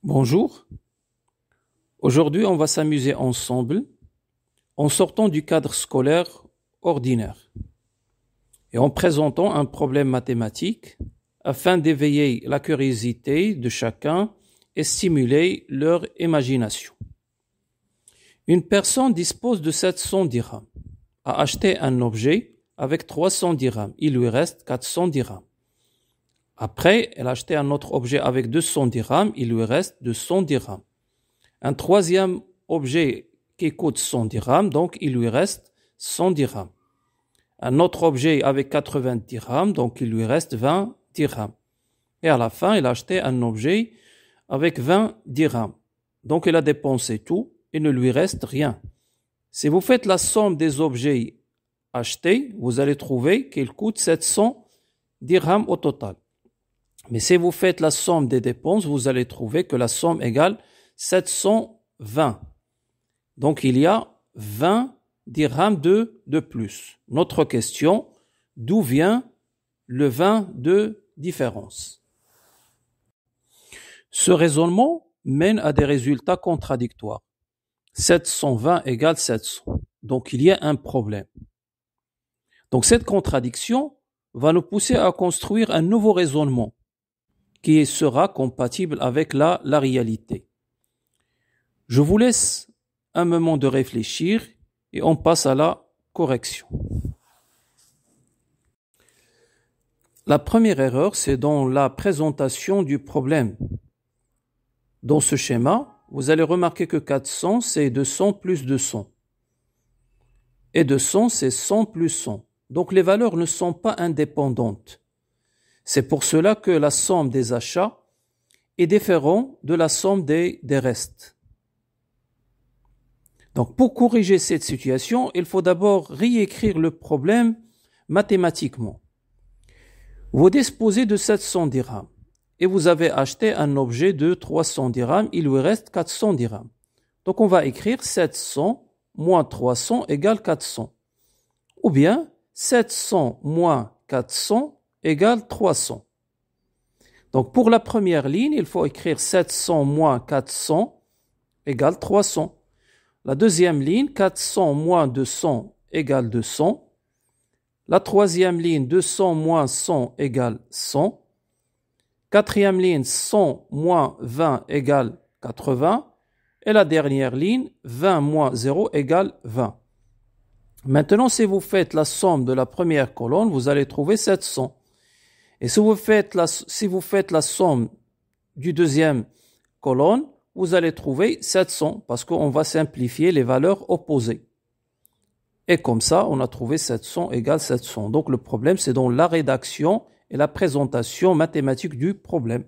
Bonjour, aujourd'hui on va s'amuser ensemble en sortant du cadre scolaire ordinaire et en présentant un problème mathématique afin d'éveiller la curiosité de chacun et stimuler leur imagination. Une personne dispose de 700 dirhams, a acheté un objet avec 300 dirhams, il lui reste 400 dirhams. Après, elle a acheté un autre objet avec 200 dirhams, il lui reste 200 dirhams. Un troisième objet qui coûte 100 dirhams, donc il lui reste 100 dirhams. Un autre objet avec 80 dirhams, donc il lui reste 20 dirhams. Et à la fin, il a acheté un objet avec 20 dirhams. Donc il a dépensé tout, il ne lui reste rien. Si vous faites la somme des objets achetés, vous allez trouver qu'il coûte 700 dirhams au total. Mais si vous faites la somme des dépenses, vous allez trouver que la somme égale 720. Donc il y a 20 dirhams de plus. Notre question, d'où vient le 20 de différence? Ce raisonnement mène à des résultats contradictoires. 720 égale 700. Donc il y a un problème. Donc cette contradiction va nous pousser à construire un nouveau raisonnement qui sera compatible avec la réalité. Je vous laisse un moment de réfléchir et on passe à la correction. La première erreur, c'est dans la présentation du problème. Dans ce schéma, vous allez remarquer que 400, c'est 200 plus 200. Et 200, c'est 100 plus 100. Donc les valeurs ne sont pas indépendantes. C'est pour cela que la somme des achats est différente de la somme des restes. Donc pour corriger cette situation, il faut d'abord réécrire le problème mathématiquement. Vous disposez de 700 dirhams et vous avez acheté un objet de 300 dirhams, il lui reste 400 dirhams. Donc on va écrire 700 moins 300 égale 400. Ou bien 700 moins 400 égale 300. Donc pour la première ligne, il faut écrire 700 moins 400 égale 300. La deuxième ligne, 400 moins 200 égale 200. La troisième ligne, 200 moins 100 égale 100. Quatrième ligne, 100 moins 20 égale 80. Et la dernière ligne, 20 moins 0 égale 20. Maintenant, si vous faites la somme de la première colonne, vous allez trouver 700. Et si vous faites la somme du deuxième colonne, vous allez trouver 700 parce qu'on va simplifier les valeurs opposées. Et comme ça, on a trouvé 700 égale 700. Donc le problème, c'est dans la rédaction et la présentation mathématique du problème.